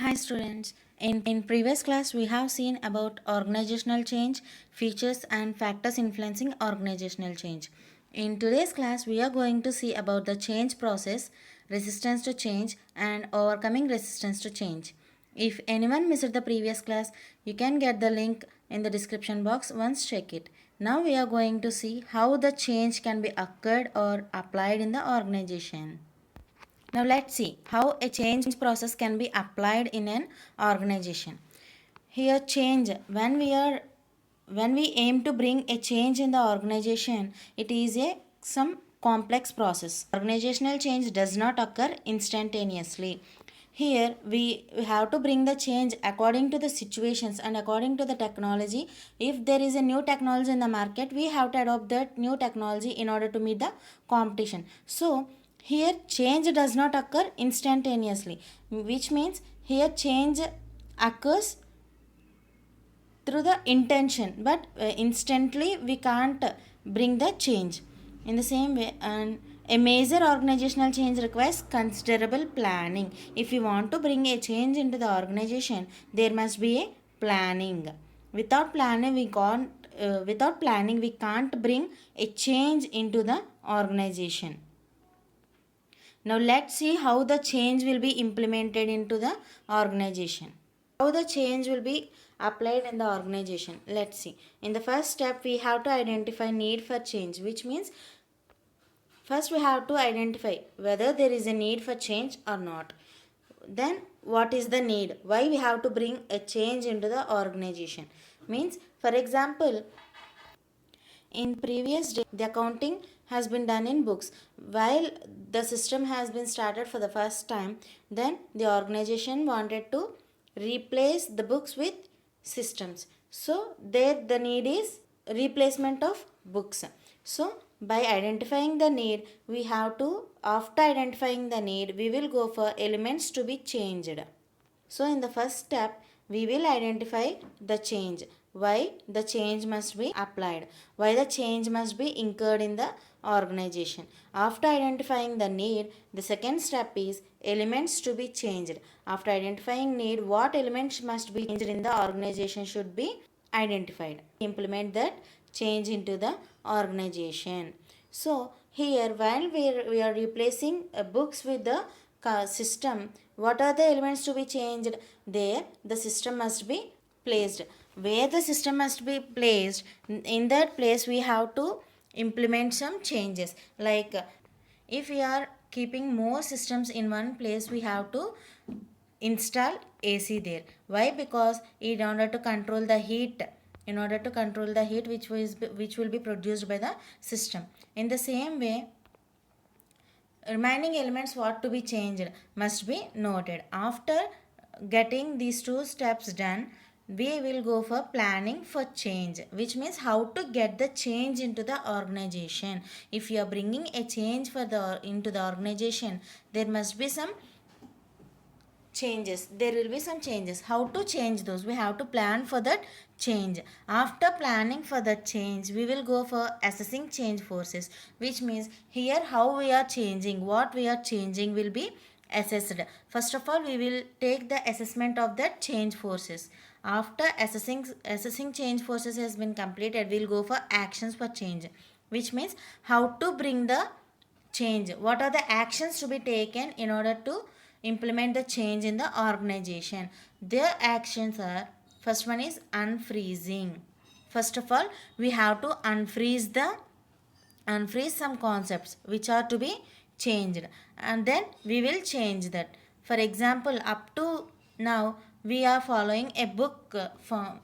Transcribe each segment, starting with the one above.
Hi students. In previous class we have seen about organizational change, features and factors influencing organizational change. In today's class we are going to see about the change process, resistance to change and overcoming resistance to change. If anyone missed the previous class, you can get the link in the description box once check it. Now we are going to see how the change can be occurred or applied in the organization. Now let's see how a change process can be applied in an organization. Here change when we aim to bring a change in the organization, it is a some complex process. Organizational change does not occur instantaneously. Here we have to bring the change according to the situations and according to the technology. If there is a new technology in the market, we have to adopt that new technology in order to meet the competition. So here change does not occur instantaneously, which means here change occurs through the intention, but instantly we can't bring the change. In the same way, and a major organizational change requires considerable planning. If you want to bring a change into the organization, there must be a planning. Without planning we can't bring a change into the organization. Now let's see how the change will be implemented into the organization. How the change will be applied in the organization. Let's see. In the first step, we have to identify need for change, which means first we have to identify whether there is a need for change or not. Then what is the need? Why we have to bring a change into the organization? Means, for example, in previous day, the accounting has been done in books. While the system has been started for the first time, then the organization wanted to replace the books with systems. So there the need is replacement of books. So by identifying the need, we have to, after identifying the need, we will go for elements to be changed. So in the first step, we will identify the change. Why the change must be applied. Why the change must be incurred in the organization. After identifying the need, the second step is elements to be changed. After identifying need, what elements must be changed in the organization should be identified. Implement that change into the organization. So here while we are replacing books with the system, what are the elements to be changed? There the system must be placed. Where the system must be placed, in that place we have to implement some changes. Like if we are keeping more systems in one place, we have to install AC there. Why? Because in order to control the heat, which will be produced by the system. In the same way, remaining elements what to be changed must be noted. After getting these two steps done, we will go for planning for change, which means how to get the change into the organization. If you are bringing a change for the into the organization, there must be some changes. There will be some changes. How to change those? We have to plan for that change. After planning for the change, we will go for assessing change forces, which means here how we are changing, what we are changing will be assessed. First of all, we will take the assessment of the change forces. After assessing change forces has been completed, we will go for actions for change, which means how to bring the change. What are the actions to be taken in order to implement the change in the organization? Their actions are, first one is unfreezing. First of all, we have to unfreeze some concepts which are to be changed, and then we will change that. For example, up to now we are following a book for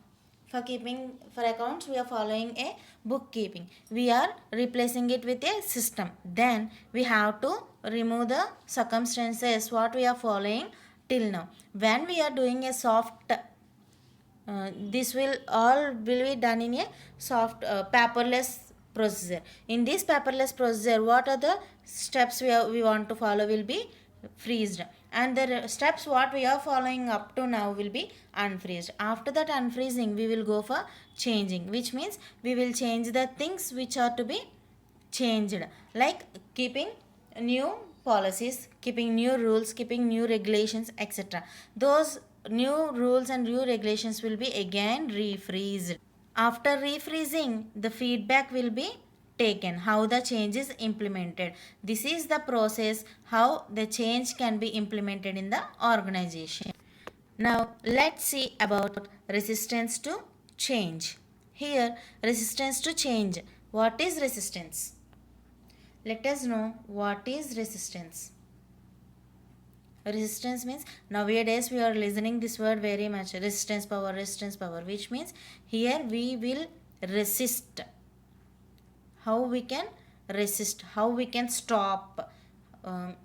keeping for accounts, we are following a bookkeeping. We are replacing it with a system. Then we have to remove the circumstances what we are following till now. When we are doing a soft this will all will be done in a soft paperless procedure. In this paperless procedure, what are the steps we want to follow will be freezed, and the steps what we are following up to now will be unfreezed. After that unfreezing, we will go for changing, which means we will change the things which are to be changed, like keeping new policies, keeping new rules, keeping new regulations, etc. Those new rules and new regulations will be again refreezed. After refreezing, the feedback will be taken, how the change is implemented. This is the process how the change can be implemented in the organization. Now let's see about resistance to change. Here, resistance to change. What is resistance? Let us know what is resistance. Resistance means nowadays we are listening this word very much, resistance power, which means here we will resist. How we can resist, how we can stop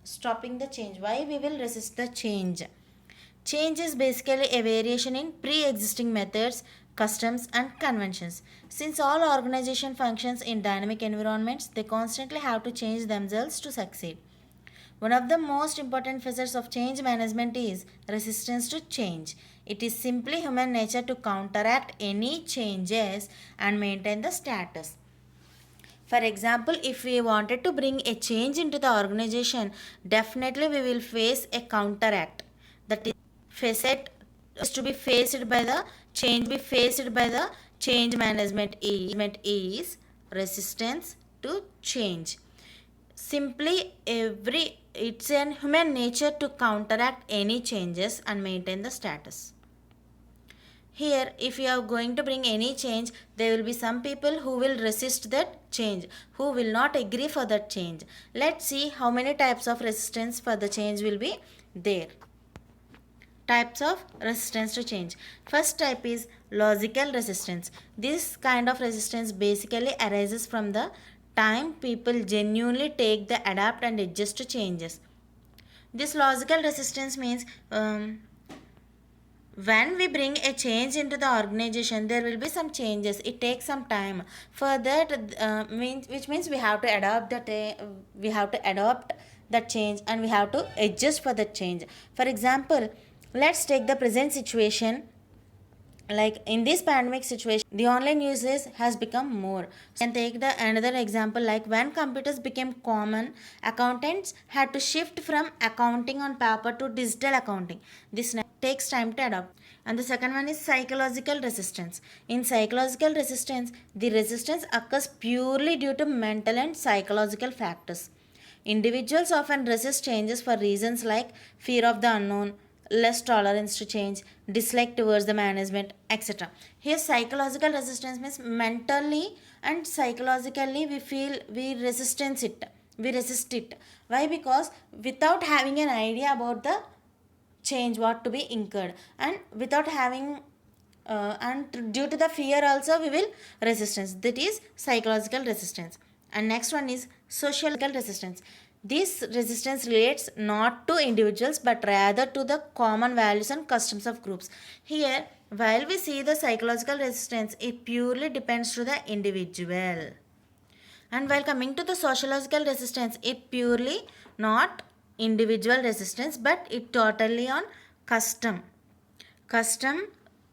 stopping the change, why we will resist the change. Change is basically a variation in pre-existing methods, customs and conventions. Since all organization functions in dynamic environments, they constantly have to change themselves to succeed. One of the most important facets of change management is resistance to change. It is simply human nature to counteract any changes and maintain the status. For example, if we wanted to bring a change into the organization, definitely we will face a counteract. That is, facet is to be faced by the change management is resistance to change. Simply it's an human nature to counteract any changes and maintain the status. Here, if you are going to bring any change, there will be some people who will resist that change, who will not agree for that change. Let's see how many types of resistance for the change will be there. Types of resistance to change. First type is logical resistance. This kind of resistance basically arises from the time people genuinely take the adapt and adjust to changes. This logical resistance means when we bring a change into the organization, there will be some changes. It takes some time for that, which means we have to adopt that change and we have to adjust for that change. For example, let's take the present situation. Like in this pandemic situation, the online usage has become more. So, and take the another example, like when computers became common, accountants had to shift from accounting on paper to digital accounting. This takes time to adopt. And the second one is psychological resistance. In psychological resistance, the resistance occurs purely due to mental and psychological factors. Individuals often resist changes for reasons like fear of the unknown, less tolerance to change, dislike towards the management, etc. Here, psychological resistance means mentally and psychologically we resist it. Why? Because without having an idea about the change what to be incurred, and without having and due to the fear also we will resistance. That is psychological resistance. And next one is social resistance. This resistance relates not to individuals but rather to the common values and customs of groups. Here, while we see the psychological resistance, it purely depends to the individual. And while coming to the sociological resistance, it purely not individual resistance but it totally on custom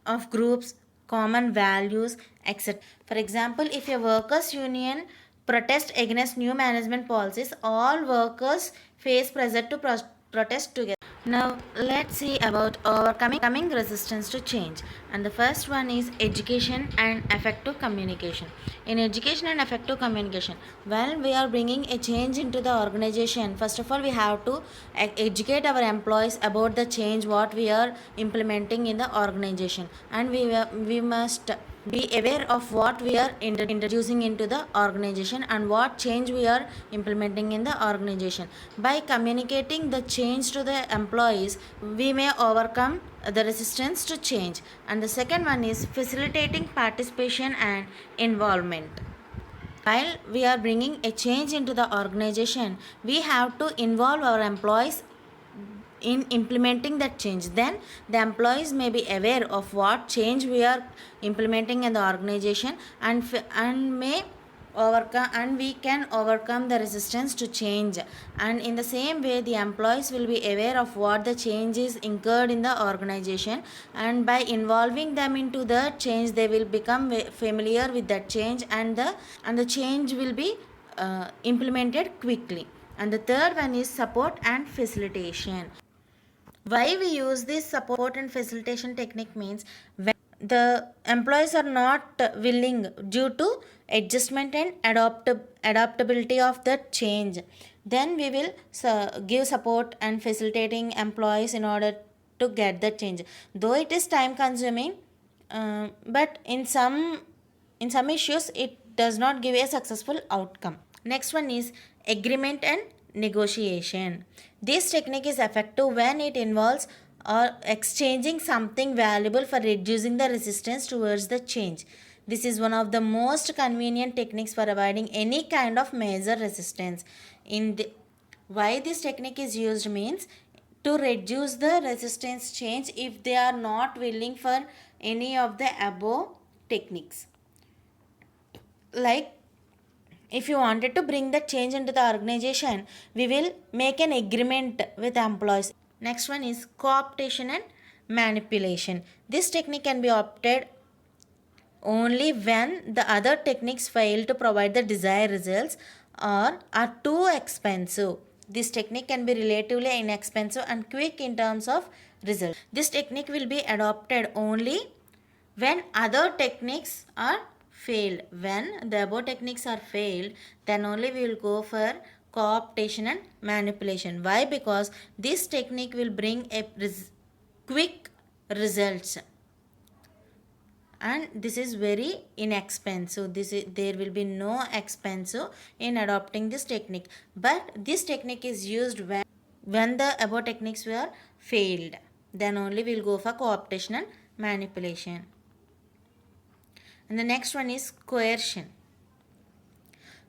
of groups, common values, etc. For example, if a workers union protest against new management policies, all workers face pressure to protest together. Now let's see about overcoming resistance to change. And the first one is education and effective communication. In education and effective communication, when we are bringing a change into the organization, first of all we have to educate our employees about the change what we are implementing in the organization, and we must be aware of what we are introducing into the organization and what change we are implementing in the organization. By communicating the change to the employees, we may overcome the resistance to change. And the second one is facilitating participation and involvement. While we are bringing a change into the organization, we have to involve our employees in implementing that change. Then the employees may be aware of what change we are implementing in the organization and may overcome, and we can overcome the resistance to change. And in the same way, the employees will be aware of what the change is incurred in the organization, and by involving them into the change they will become familiar with that change, and the change will be implemented quickly. And the third one is support and facilitation. Why we use this support and facilitation technique means when the employees are not willing due to adjustment and adaptability of the change, then we will give support and facilitating employees in order to get the change, though it is time consuming, but in some issues it does not give a successful outcome. Next one is agreement and negotiation. This technique is effective when it involves or exchanging something valuable for reducing the resistance towards the change. This is one of the most convenient techniques for avoiding any kind of major resistance. Why this technique is used means to reduce the resistance change if they are not willing for any of the above techniques. Like if you wanted to bring the change into the organization, we will make an agreement with employees. Next one is co-optation and manipulation. This technique can be opted only when the other techniques fail to provide the desired results or are too expensive. This technique can be relatively inexpensive and quick in terms of results. This technique will be adopted only when other techniques are failed. When the above techniques are failed, then only we will go for co-optation and manipulation. Why? Because this technique will bring a quick results, and this is very inexpensive. There will be no expensive in adopting this technique, but this technique is used when the above techniques were failed, then only we'll go for co-optation and manipulation. And the next one is coercion.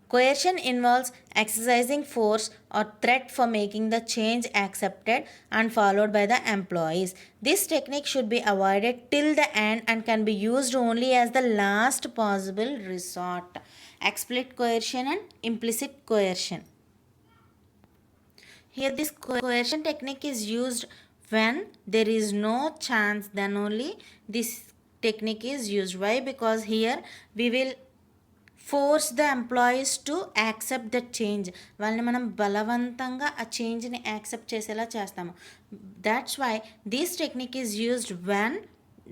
Coercion involves exercising force or threat for making the change accepted and followed by the employees. This technique should be avoided till the end and can be used only as the last possible resort. Explicit coercion and implicit coercion. Here this coercion technique is used when there is no chance, then only this technique is used. Why? Because here we will force the employees to accept the change. వాళ్ళని మనం బలవంతంగా ఆ చేంజ్ని accept చేసేలా చేస్తాము. That's why this technique is used when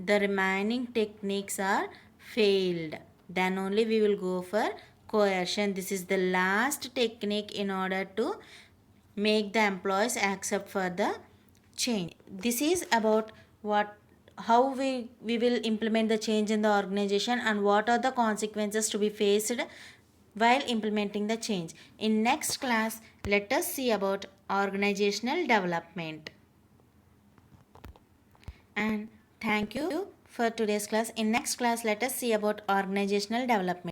the remaining techniques are failed. Then only we will go for coercion. This is the last technique in order to make the employees accept for the change. This is about how we will implement the change in the organization and what are the consequences to be faced while implementing the change. In next class, let us see about organizational development. And thank you for today's class. In next class, let us see about organizational development.